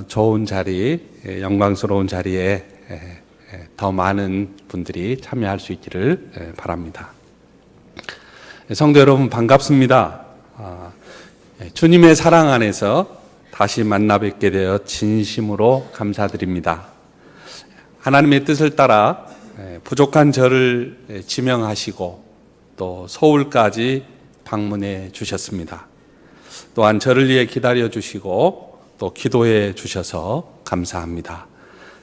좋은 자리, 영광스러운 자리에 더 많은 분들이 참여할 수 있기를 바랍니다. 성도 여러분 반갑습니다. 주님의 사랑 안에서 다시 만나 뵙게 되어 진심으로 감사드립니다. 하나님의 뜻을 따라 부족한 저를 지명하시고 또 서울까지 방문해 주셨습니다. 또한 저를 위해 기다려 주시고 또 기도해 주셔서 감사합니다.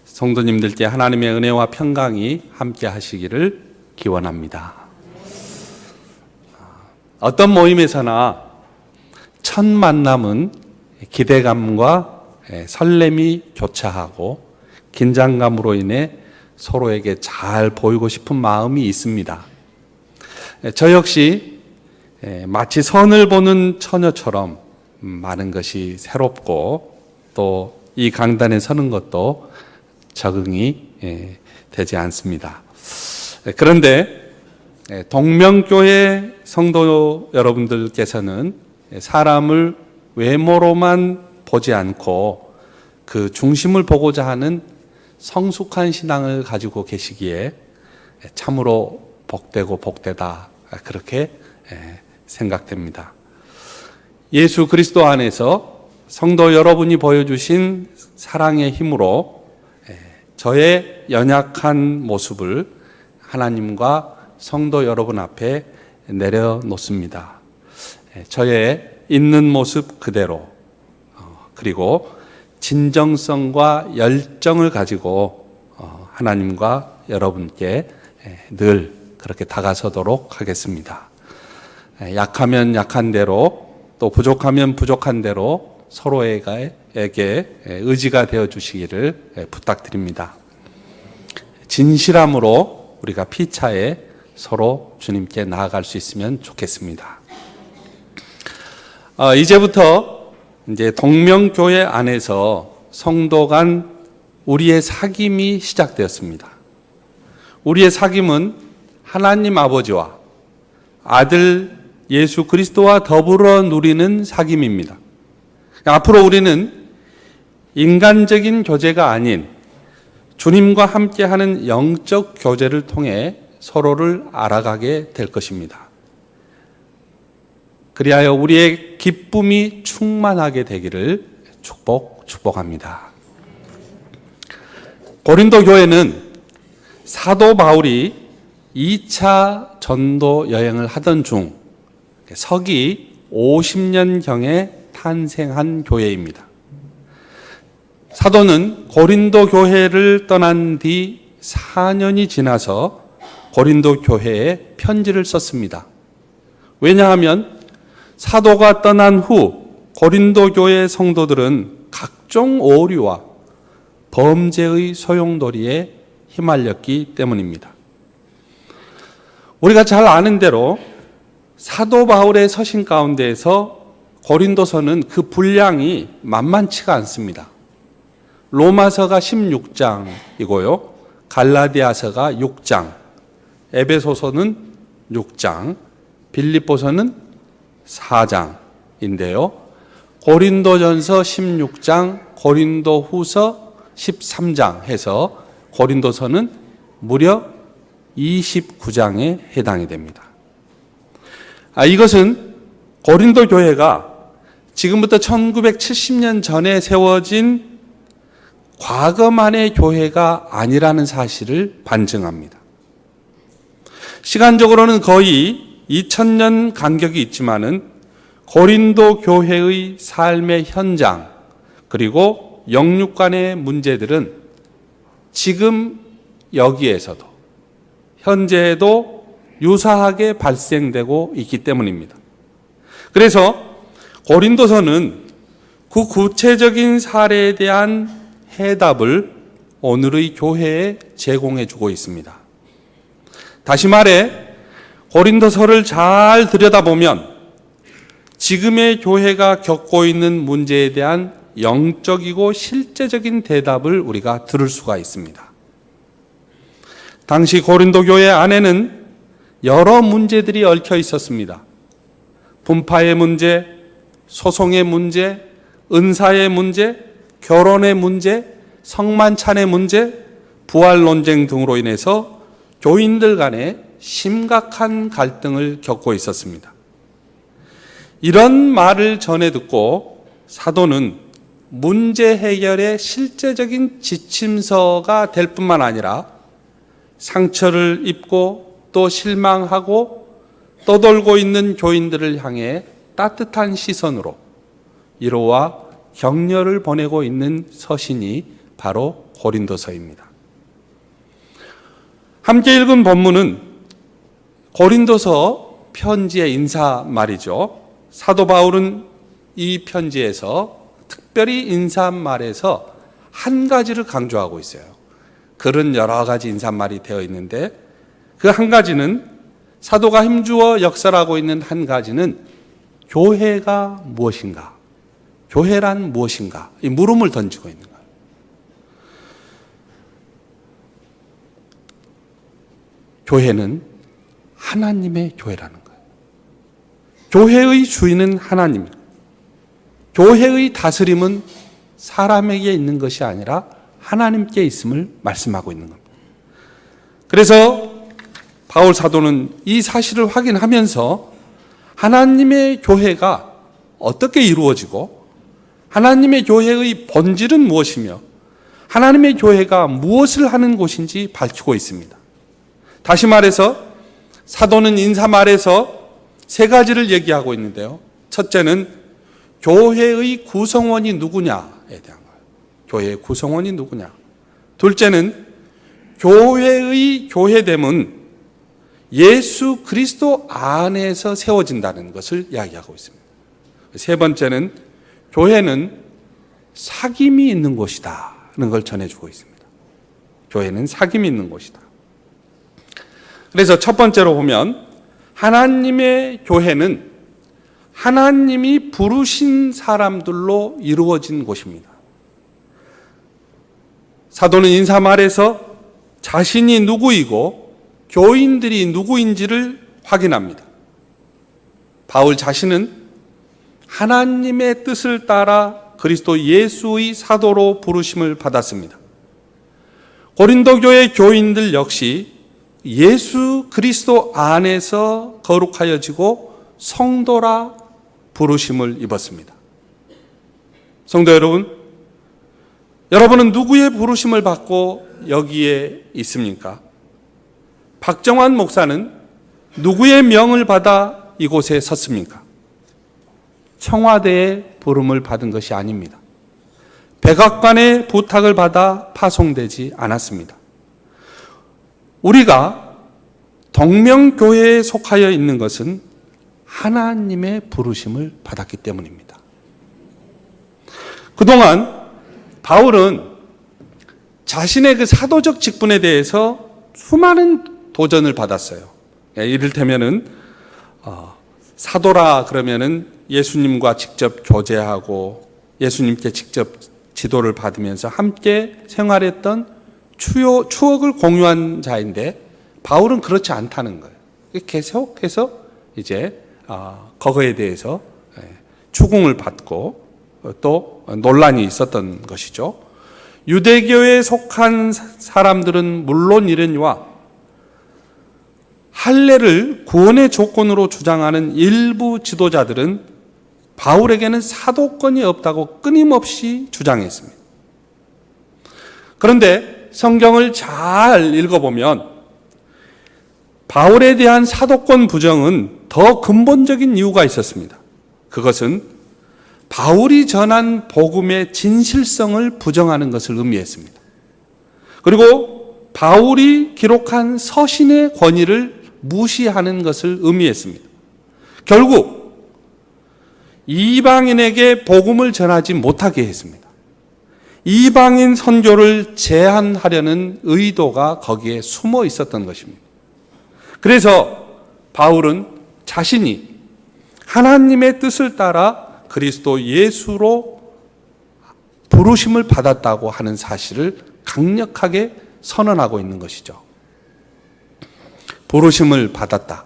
성도님들께 하나님의 은혜와 평강이 함께 하시기를 기원합니다. 어떤 모임에서나 첫 만남은 기대감과 설렘이 교차하고 긴장감으로 인해 서로에게 잘 보이고 싶은 마음이 있습니다. 저 역시 마치 선을 보는 처녀처럼 많은 것이 새롭고 또 이 강단에 서는 것도 적응이 되지 않습니다. 그런데 동명교회 성도 여러분들께서는 사람을 외모로만 보지 않고 그 중심을 보고자 하는 성숙한 신앙을 가지고 계시기에 참으로 복되고 복되다 그렇게 생각됩니다. 예수 그리스도 안에서 성도 여러분이 보여주신 사랑의 힘으로 저의 연약한 모습을 하나님과 성도 여러분 앞에 내려놓습니다. 저의 있는 모습 그대로 그리고 진정성과 열정을 가지고 하나님과 여러분께 늘 그렇게 다가서도록 하겠습니다. 약하면 약한 대로 또 부족하면 부족한 대로 서로에게 의지가 되어 주시기를 부탁드립니다. 진실함으로 우리가 피차에 서로 주님께 나아갈 수 있으면 좋겠습니다. 이제부터 이제 동명교회 안에서 성도 간 우리의 사귐이 시작되었습니다. 우리의 사귐은 하나님 아버지와 아들 예수 그리스도와 더불어 누리는 사귐입니다. 앞으로 우리는 인간적인 교제가 아닌 주님과 함께하는 영적 교제를 통해 서로를 알아가게 될 것입니다. 그리하여 우리의 기쁨이 충만하게 되기를 축복합니다. 고린도 교회는 사도 바울이 2차 전도 여행을 하던 중 서기 50년경에 탄생한 교회입니다. 사도는 고린도 교회를 떠난 뒤 4년이 지나서 고린도 교회에 편지를 썼습니다. 왜냐하면 사도가 떠난 후 고린도 교회 성도들은 각종 오류와 범죄의 소용돌이에 휘말렸기 때문입니다. 우리가 잘 아는 대로 사도 바울의 서신 가운데에서 고린도서는 그 분량이 만만치가 않습니다. 로마서가 16장이고요. 갈라디아서가 6장, 에베소서는 6장, 빌립보서는 4장인데요. 고린도전서 16장, 고린도후서 13장 해서 고린도서는 무려 29장에 해당이 됩니다. 이것은 고린도 교회가 지금부터 1970년 전에 세워진 과거만의 교회가 아니라는 사실을 반증합니다. 시간적으로는 거의 2000년 간격이 있지만은 고린도 교회의 삶의 현장 그리고 영육간의 문제들은 지금 여기에서도 현재에도 유사하게 발생되고 있기 때문입니다. 그래서 고린도서는 그 구체적인 사례에 대한 해답을 오늘의 교회에 제공해 주고 있습니다. 다시 말해 고린도서를 잘 들여다보면 지금의 교회가 겪고 있는 문제에 대한 영적이고 실제적인 대답을 우리가 들을 수가 있습니다. 당시 고린도 교회 안에는 여러 문제들이 얽혀 있었습니다. 분파의 문제, 소송의 문제, 은사의 문제, 결혼의 문제, 성만찬의 문제, 부활 논쟁 등으로 인해서 교인들 간에 심각한 갈등을 겪고 있었습니다. 이런 말을 전해 듣고 사도는 문제 해결의 실제적인 지침서가 될 뿐만 아니라 상처를 입고 또 실망하고 떠돌고 있는 교인들을 향해 따뜻한 시선으로 위로와 격려를 보내고 있는 서신이 바로 고린도서입니다. 함께 읽은 본문은 고린도서 편지의 인사말이죠. 사도 바울은 이 편지에서 특별히 인사말에서 한 가지를 강조하고 있어요. 글은 여러 가지 인사말이 되어 있는데 그 한 가지는, 사도가 힘주어 역설하고 있는 한 가지는 교회가 무엇인가, 교회란 무엇인가, 이 물음을 던지고 있는 거예요. 교회는 하나님의 교회라는 거예요. 교회의 주인은 하나님, 교회의 다스림은 사람에게 있는 것이 아니라 하나님께 있음을 말씀하고 있는 겁니다. 그래서 바울 사도는 이 사실을 확인하면서 하나님의 교회가 어떻게 이루어지고 하나님의 교회의 본질은 무엇이며 하나님의 교회가 무엇을 하는 곳인지 밝히고 있습니다. 다시 말해서 사도는 인사말에서 세 가지를 얘기하고 있는데요. 첫째는 교회의 구성원이 누구냐에 대한 거예요. 교회의 구성원이 누구냐. 둘째는 교회의 교회됨은 예수 그리스도 안에서 세워진다는 것을 이야기하고 있습니다. 세 번째는 교회는 사귐이 있는 곳이다는 걸 전해주고 있습니다. 교회는 사귐이 있는 곳이다. 그래서 첫 번째로 보면 하나님의 교회는 하나님이 부르신 사람들로 이루어진 곳입니다. 사도는 인사말에서 자신이 누구이고 교인들이 누구인지를 확인합니다. 바울 자신은 하나님의 뜻을 따라 그리스도 예수의 사도로 부르심을 받았습니다. 고린도 교회 교인들 역시 예수 그리스도 안에서 거룩하여지고 성도라 부르심을 입었습니다. 성도 여러분, 여러분은 누구의 부르심을 받고 여기에 있습니까? 박정환 목사는 누구의 명을 받아 이곳에 섰습니까? 청와대의 부름을 받은 것이 아닙니다. 백악관의 부탁을 받아 파송되지 않았습니다. 우리가 동명교회에 속하여 있는 것은 하나님의 부르심을 받았기 때문입니다. 그동안 바울은 자신의 그 사도적 직분에 대해서 수많은 도전을 받았어요. 이를테면은 사도라 그러면은 예수님과 직접 교제하고 예수님께 직접 지도를 받으면서 함께 생활했던 추억을 공유한 자인데 바울은 그렇지 않다는 거예요. 계속해서 이제 그거에 대해서 추궁을 받고 또 논란이 있었던 것이죠. 유대교에 속한 사람들은 물론이려니와 할례를 구원의 조건으로 주장하는 일부 지도자들은 바울에게는 사도권이 없다고 끊임없이 주장했습니다. 그런데 성경을 잘 읽어보면 바울에 대한 사도권 부정은 더 근본적인 이유가 있었습니다. 그것은 바울이 전한 복음의 진실성을 부정하는 것을 의미했습니다. 그리고 바울이 기록한 서신의 권위를 무시하는 것을 의미했습니다. 결국 이방인에게 복음을 전하지 못하게 했습니다. 이방인 선교를 제한하려는 의도가 거기에 숨어 있었던 것입니다. 그래서 바울은 자신이 하나님의 뜻을 따라 그리스도 예수로 부르심을 받았다고 하는 사실을 강력하게 선언하고 있는 것이죠. 부르심을 받았다.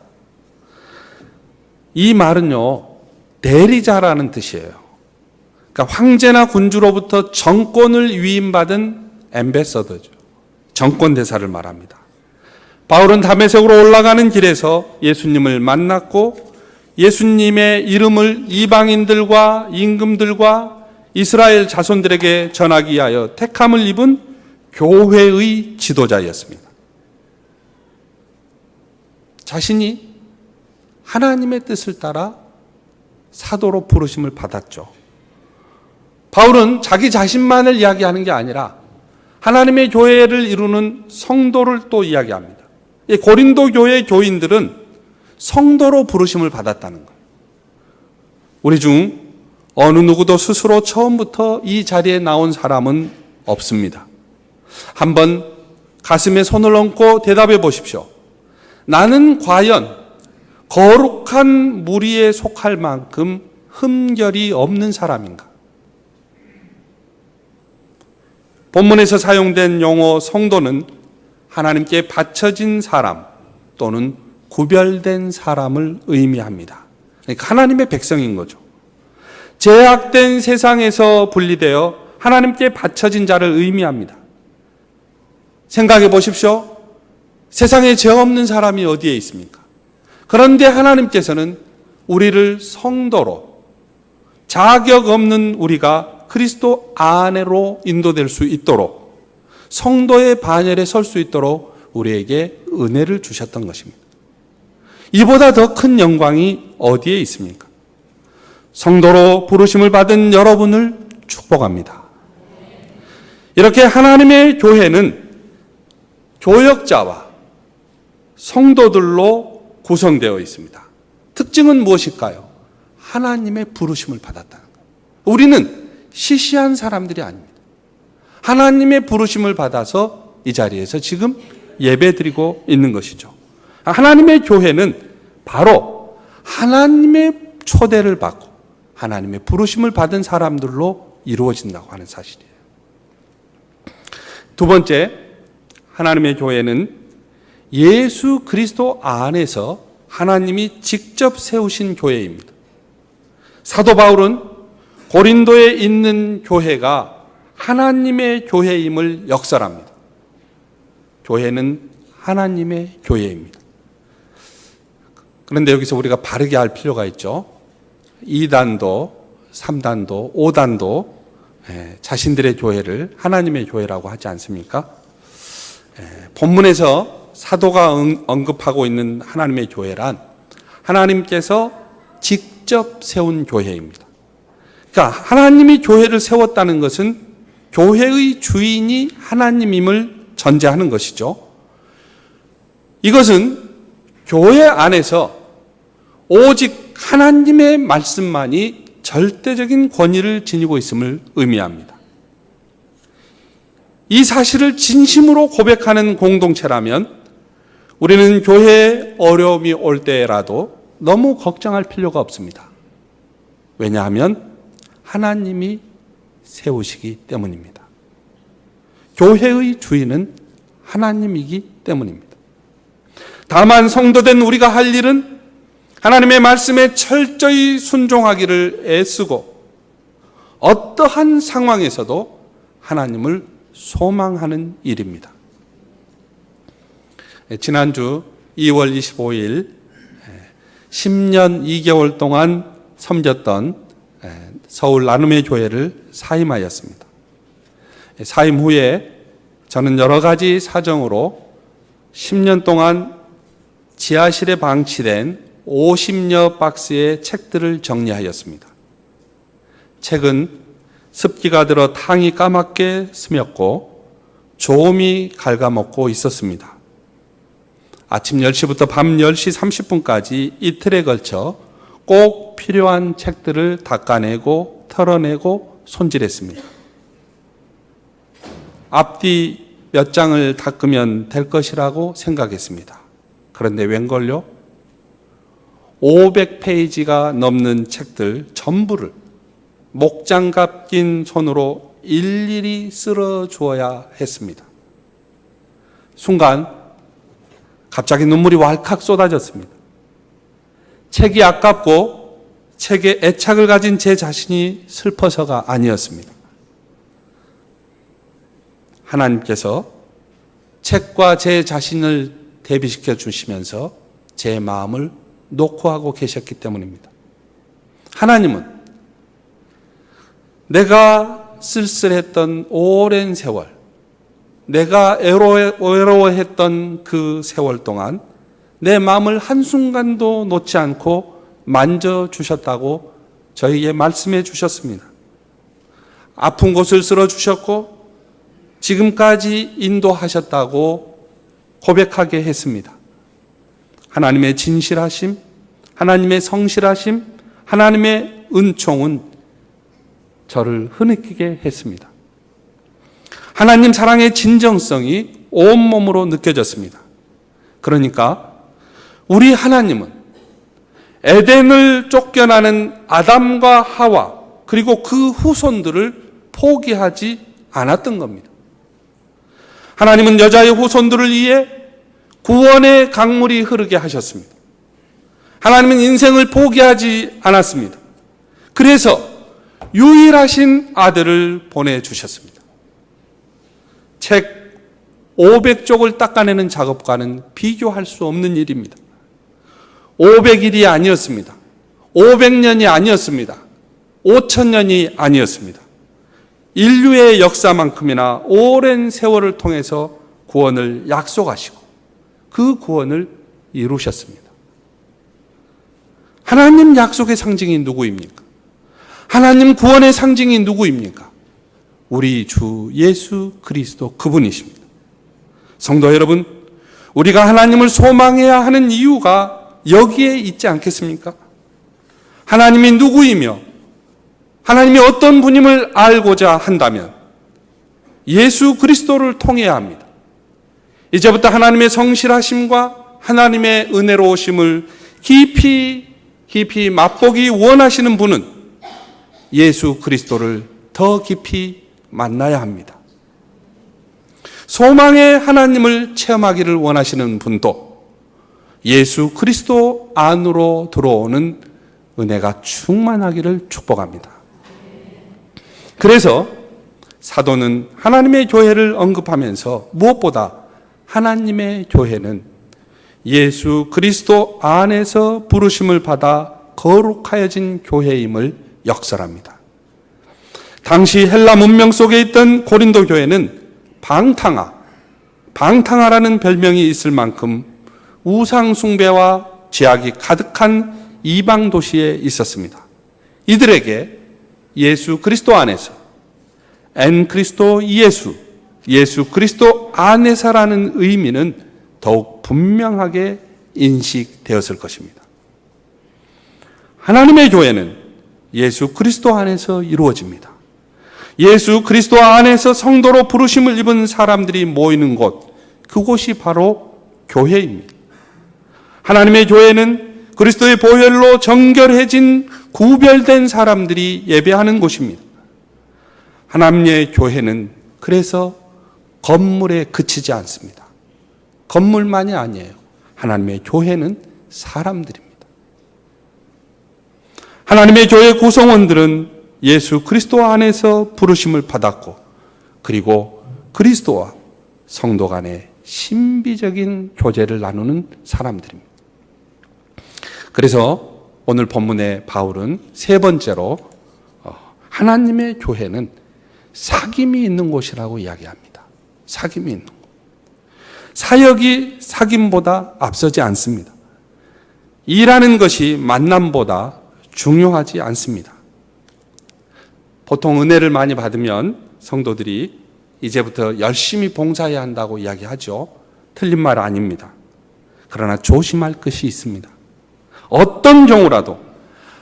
이 말은요, 대리자라는 뜻이에요. 그러니까 황제나 군주로부터 정권을 위임받은 앰베서더죠. 정권 대사를 말합니다. 바울은 다메섹으로 올라가는 길에서 예수님을 만났고 예수님의 이름을 이방인들과 임금들과 이스라엘 자손들에게 전하기 위하여 택함을 입은 교회의 지도자였습니다. 자신이 하나님의 뜻을 따라 사도로 부르심을 받았죠. 바울은 자기 자신만을 이야기하는 게 아니라 하나님의 교회를 이루는 성도를 또 이야기합니다. 이 고린도 교회 교인들은 성도로 부르심을 받았다는 거예요. 우리 중 어느 누구도 스스로 처음부터 이 자리에 나온 사람은 없습니다. 한번 가슴에 손을 얹고 대답해 보십시오. 나는 과연 거룩한 무리에 속할 만큼 흠결이 없는 사람인가? 본문에서 사용된 용어 성도는 하나님께 바쳐진 사람 또는 구별된 사람을 의미합니다. 그러니까 하나님의 백성인 거죠. 제약된 세상에서 분리되어 하나님께 바쳐진 자를 의미합니다. 생각해 보십시오. 세상에 죄 없는 사람이 어디에 있습니까? 그런데 하나님께서는 우리를 성도로, 자격 없는 우리가 그리스도 안으로 인도될 수 있도록, 성도의 반열에 설 수 있도록 우리에게 은혜를 주셨던 것입니다. 이보다 더 큰 영광이 어디에 있습니까? 성도로 부르심을 받은 여러분을 축복합니다. 이렇게 하나님의 교회는 교역자와 성도들로 구성되어 있습니다. 특징은 무엇일까요? 하나님의 부르심을 받았다는 것. 우리는 시시한 사람들이 아닙니다. 하나님의 부르심을 받아서 이 자리에서 지금 예배드리고 있는 것이죠. 하나님의 교회는 바로 하나님의 초대를 받고 하나님의 부르심을 받은 사람들로 이루어진다고 하는 사실이에요. 두 번째, 하나님의 교회는 예수 그리스도 안에서 하나님이 직접 세우신 교회입니다. 사도 바울은 고린도에 있는 교회가 하나님의 교회임을 역설합니다. 교회는 하나님의 교회입니다. 그런데 여기서 우리가 바르게 할 필요가 있죠. 2단도, 3단도, 5단도 자신들의 교회를 하나님의 교회라고 하지 않습니까? 본문에서 사도가 언급하고 있는 하나님의 교회란 하나님께서 직접 세운 교회입니다. 그러니까 하나님이 교회를 세웠다는 것은 교회의 주인이 하나님임을 전제하는 것이죠. 이것은 교회 안에서 오직 하나님의 말씀만이 절대적인 권위를 지니고 있음을 의미합니다. 이 사실을 진심으로 고백하는 공동체라면 우리는 교회에 어려움이 올 때라도 너무 걱정할 필요가 없습니다. 왜냐하면 하나님이 세우시기 때문입니다. 교회의 주인은 하나님이기 때문입니다. 다만 성도된 우리가 할 일은 하나님의 말씀에 철저히 순종하기를 애쓰고 어떠한 상황에서도 하나님을 소망하는 일입니다. 지난주 2월 25일 10년 2개월 동안 섬겼던 서울 나눔의 교회를 사임하였습니다. 사임 후에 저는 여러 가지 사정으로 10년 동안 지하실에 방치된 50여 박스의 책들을 정리하였습니다. 책은 습기가 들어 탕이 까맣게 스몄고 조음이 갉아먹고 있었습니다. 아침 10시부터 밤 10시 30분까지 이틀에 걸쳐 꼭 필요한 책들을 닦아내고 털어내고 손질했습니다. 앞뒤 몇 장을 닦으면 될 것이라고 생각했습니다. 그런데 웬걸요? 500페이지가 넘는 책들 전부를 목장갑 낀 손으로 일일이 쓸어 주어야 했습니다. 순간 갑자기 눈물이 왈칵 쏟아졌습니다. 책이 아깝고 책에 애착을 가진 제 자신이 슬퍼서가 아니었습니다. 하나님께서 책과 제 자신을 대비시켜 주시면서 제 마음을 녹화하고 계셨기 때문입니다. 하나님은 내가 쓸쓸했던 오랜 세월, 내가 외로워했던 그 세월 동안 내 마음을 한순간도 놓지 않고 만져주셨다고 저희에게 말씀해 주셨습니다. 아픈 곳을 쓸어주셨고 지금까지 인도하셨다고 고백하게 했습니다. 하나님의 진실하심, 하나님의 성실하심, 하나님의 은총은 저를 흐느끼게 했습니다. 하나님 사랑의 진정성이 온몸으로 느껴졌습니다. 그러니까 우리 하나님은 에덴을 쫓겨나는 아담과 하와 그리고 그 후손들을 포기하지 않았던 겁니다. 하나님은 여자의 후손들을 위해 구원의 강물이 흐르게 하셨습니다. 하나님은 인생을 포기하지 않았습니다. 그래서 유일하신 아들을 보내주셨습니다. 책 500쪽을 닦아내는 작업과는 비교할 수 없는 일입니다. 500일이 아니었습니다. 500년이 아니었습니다. 5000년이 아니었습니다. 인류의 역사만큼이나 오랜 세월을 통해서 구원을 약속하시고 그 구원을 이루셨습니다. 하나님 약속의 상징이 누구입니까? 하나님 구원의 상징이 누구입니까? 우리 주 예수 그리스도 그분이십니다. 성도 여러분, 우리가 하나님을 소망해야 하는 이유가 여기에 있지 않겠습니까? 하나님이 누구이며 하나님이 어떤 분임을 알고자 한다면 예수 그리스도를 통해야 합니다. 이제부터 하나님의 성실하심과 하나님의 은혜로우심을 깊이 맛보기 원하시는 분은 예수 그리스도를 더 깊이 만나야 합니다. 소망의 하나님을 체험하기를 원하시는 분도 예수 그리스도 안으로 들어오는 은혜가 충만하기를 축복합니다. 그래서 사도는 하나님의 교회를 언급하면서 무엇보다 하나님의 교회는 예수 그리스도 안에서 부르심을 받아 거룩하여진 교회임을 역설합니다. 당시 헬라 문명 속에 있던 고린도 교회는 방탕하라는 별명이 있을 만큼 우상 숭배와 죄악이 가득한 이방 도시에 있었습니다. 이들에게 예수 그리스도 안에서 엔 그리스도 예수 그리스도 안에서라는 의미는 더욱 분명하게 인식되었을 것입니다. 하나님의 교회는 예수 그리스도 안에서 이루어집니다. 예수 그리스도 안에서 성도로 부르심을 입은 사람들이 모이는 곳, 그곳이 바로 교회입니다. 하나님의 교회는 그리스도의 보혈로 정결해진 구별된 사람들이 예배하는 곳입니다. 하나님의 교회는 그래서 건물에 그치지 않습니다. 건물만이 아니에요. 하나님의 교회는 사람들입니다. 하나님의 교회 구성원들은 예수 그리스도 안에서 부르심을 받았고 그리고 그리스도와 성도 간의 신비적인 교제를 나누는 사람들입니다. 그래서 오늘 본문의 바울은 세 번째로 하나님의 교회는 사귐이 있는 곳이라고 이야기합니다. 사귐이 있는 곳. 사역이 사귐보다 앞서지 않습니다. 일하는 것이 만남보다 중요하지 않습니다. 보통 은혜를 많이 받으면 성도들이 이제부터 열심히 봉사해야 한다고 이야기하죠. 틀린 말 아닙니다. 그러나 조심할 것이 있습니다. 어떤 경우라도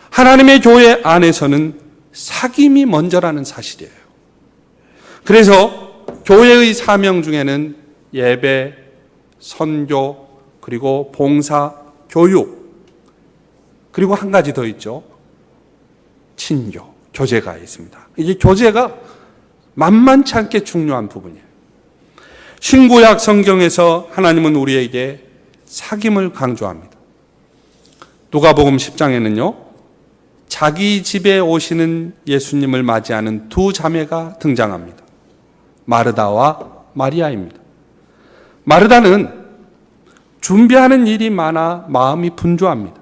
하나님의 교회 안에서는 사귐이 먼저라는 사실이에요. 그래서 교회의 사명 중에는 예배, 선교, 그리고 봉사, 교육, 그리고 한 가지 더 있죠. 친교, 교제가 있습니다. 이게 교제가 만만치 않게 중요한 부분이에요. 신구약 성경에서 하나님은 우리에게 사귐을 강조합니다. 누가복음 10장에는요. 자기 집에 오시는 예수님을 맞이하는 두 자매가 등장합니다. 마르다와 마리아입니다. 마르다는 준비하는 일이 많아 마음이 분주합니다.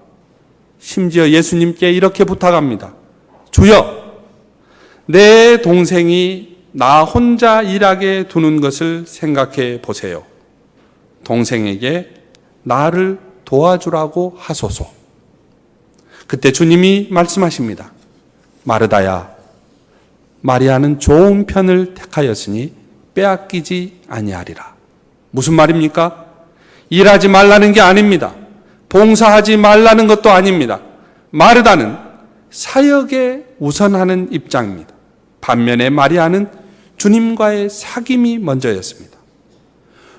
심지어 예수님께 이렇게 부탁합니다. 주여, 내 동생이 나 혼자 일하게 두는 것을 생각해 보세요. 동생에게 나를 도와주라고 하소서. 그때 주님이 말씀하십니다. 마르다야, 마리아는 좋은 편을 택하였으니 빼앗기지 아니하리라. 무슨 말입니까? 일하지 말라는 게 아닙니다. 봉사하지 말라는 것도 아닙니다. 마르다는 사역에 우선하는 입장입니다. 반면에 마리아는 주님과의 사귐이 먼저였습니다.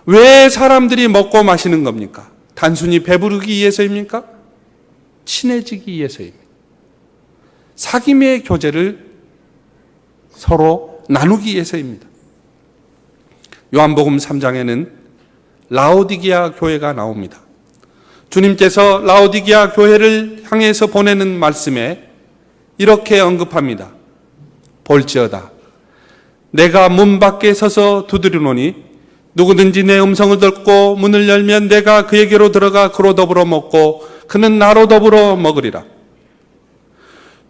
왜 사람들이 먹고 마시는 겁니까? 단순히 배부르기 위해서입니까? 친해지기 위해서입니다. 사귐의 교제를 서로 나누기 위해서입니다. 요한복음 3장에는 라오디게아 교회가 나옵니다. 주님께서 라오디게아 교회를 향해서 보내는 말씀에 이렇게 언급합니다. 볼지어다, 내가 문 밖에 서서 두드리노니 누구든지 내 음성을 듣고 문을 열면 내가 그에게로 들어가 그로 더불어 먹고 그는 나로 더불어 먹으리라.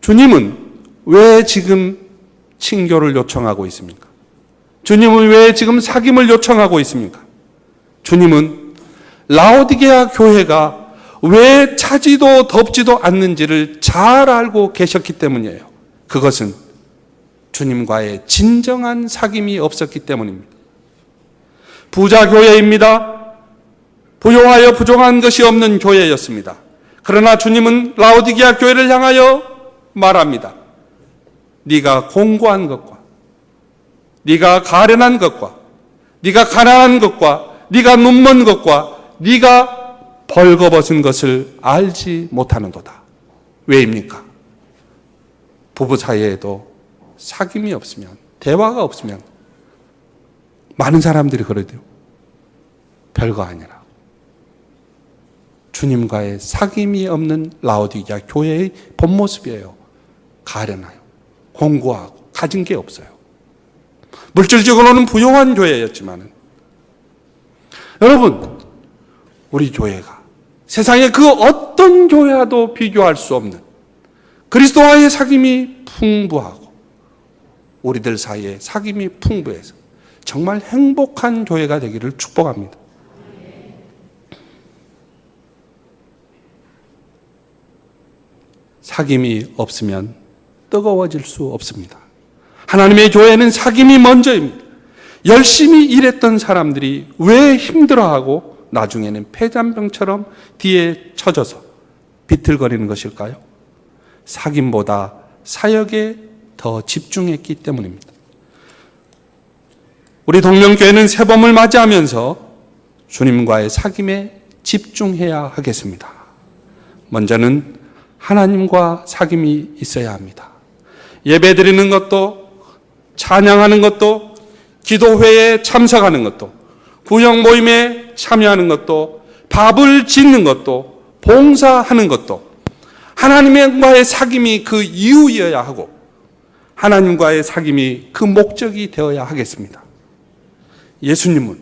주님은 왜 지금 친교를 요청하고 있습니까? 주님은 왜 지금 사귐을 요청하고 있습니까? 주님은 라오디게아 교회가 왜 차지도 덥지도 않는지를 잘 알고 계셨기 때문이에요. 그것은 주님과의 진정한 사귐이 없었기 때문입니다. 부자 교회입니다. 부요하여 부족한 것이 없는 교회였습니다. 그러나 주님은 라오디게아 교회를 향하여 말합니다. 네가 공고한 것과 네가 가련한 것과 네가 가난한 것과 네가 눈먼 것과 네가 벌거벗은 것을 알지 못하는도다. 왜입니까? 부부 사이에도 사귐이 없으면, 대화가 없으면 많은 사람들이 그러대요. 별거 아니라. 주님과의 사귐이 없는 라오디게아 교회의 본 모습이에요. 가련하여, 공고하고, 가진 게 없어요. 물질적으로는 부유한 교회였지만은, 여러분, 우리 교회가 세상의 그 어떤 교회와도 비교할 수 없는 그리스도와의 사귐이 풍부하고 우리들 사이에 사귐이 풍부해서 정말 행복한 교회가 되기를 축복합니다. 사귐이 없으면 뜨거워질 수 없습니다. 하나님의 교회는 사귐이 먼저입니다. 열심히 일했던 사람들이 왜 힘들어하고 나중에는 폐잔병처럼 뒤에 처져서 비틀거리는 것일까요? 사귐보다 사역에 더 집중했기 때문입니다. 우리 동명교회는 새봄을 맞이하면서 주님과의 사귐에 집중해야 하겠습니다. 먼저는 하나님과 사귐이 있어야 합니다. 예배드리는 것도, 찬양하는 것도, 기도회에 참석하는 것도, 구역 모임에 참여하는 것도, 밥을 짓는 것도, 봉사하는 것도 하나님과의 사귐이 그 이유여야 하고 하나님과의 사귐이 그 목적이 되어야 하겠습니다. 예수님은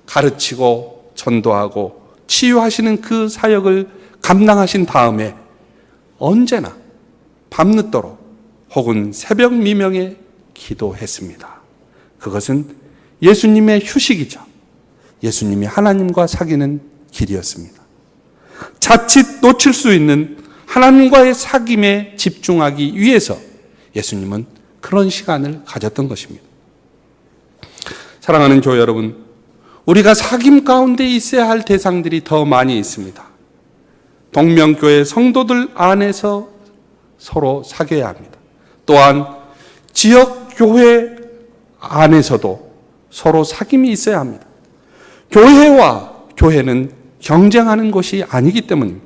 가르치고 전도하고 치유하시는 그 사역을 감당하신 다음에 언제나 밤늦도록 혹은 새벽 미명에 기도했습니다. 그것은 예수님의 휴식이죠. 예수님이 하나님과 사귀는 길이었습니다. 자칫 놓칠 수 있는 하나님과의 사귐에 집중하기 위해서 예수님은 그런 시간을 가졌던 것입니다. 사랑하는 교회 여러분, 우리가 사귐 가운데 있어야 할 대상들이 더 많이 있습니다. 동명교회 성도들 안에서 서로 사귀어야 합니다. 또한 지역교회 안에서도 서로 사귐이 있어야 합니다. 교회와 교회는 경쟁하는 것이 아니기 때문입니다.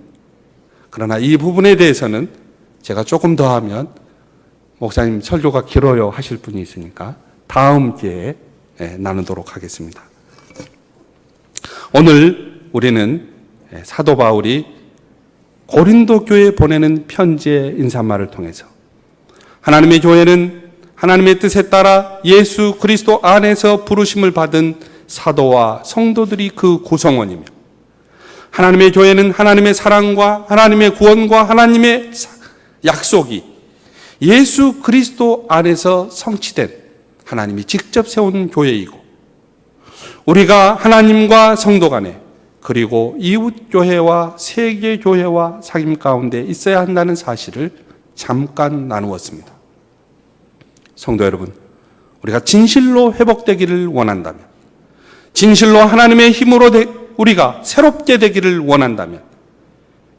그러나 이 부분에 대해서는 제가 조금 더 하면 목사님 설교가 길어요 하실 분이 있으니까 다음 기회에 나누도록 하겠습니다. 오늘 우리는 사도 바울이 고린도 교회에 보내는 편지의 인사말을 통해서 하나님의 교회는 하나님의 뜻에 따라 예수 그리스도 안에서 부르심을 받은 사도와 성도들이 그 구성원이며, 하나님의 교회는 하나님의 사랑과 하나님의 구원과 하나님의 약속이 예수 그리스도 안에서 성취된 하나님이 직접 세운 교회이고, 우리가 하나님과 성도 간에 그리고 이웃 교회와 세계 교회와 사귐 가운데 있어야 한다는 사실을 잠깐 나누었습니다. 성도 여러분, 우리가 진실로 회복되기를 원한다면, 진실로 하나님의 힘으로 우리가 새롭게 되기를 원한다면,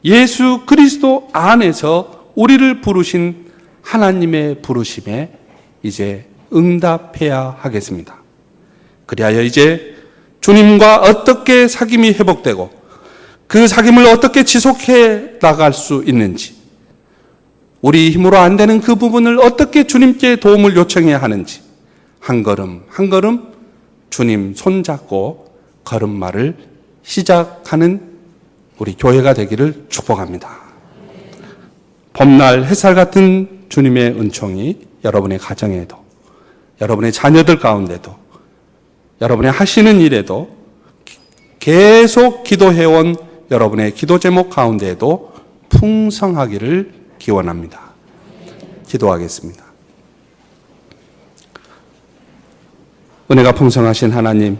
예수 그리스도 안에서 우리를 부르신 하나님의 부르심에 이제 응답해야 하겠습니다. 그리하여 이제 주님과 어떻게 사귐이 회복되고 그 사귐을 어떻게 지속해 나갈 수 있는지, 우리 힘으로 안 되는 그 부분을 어떻게 주님께 도움을 요청해야 하는지, 한 걸음 한 걸음 주님 손잡고 걸음마를 시작하는 우리 교회가 되기를 축복합니다. 봄날 햇살 같은 주님의 은총이 여러분의 가정에도, 여러분의 자녀들 가운데도, 여러분의 하시는 일에도, 계속 기도해온 여러분의 기도 제목 가운데에도 풍성하기를 기원합니다. 기도하겠습니다. 은혜가 풍성하신 하나님,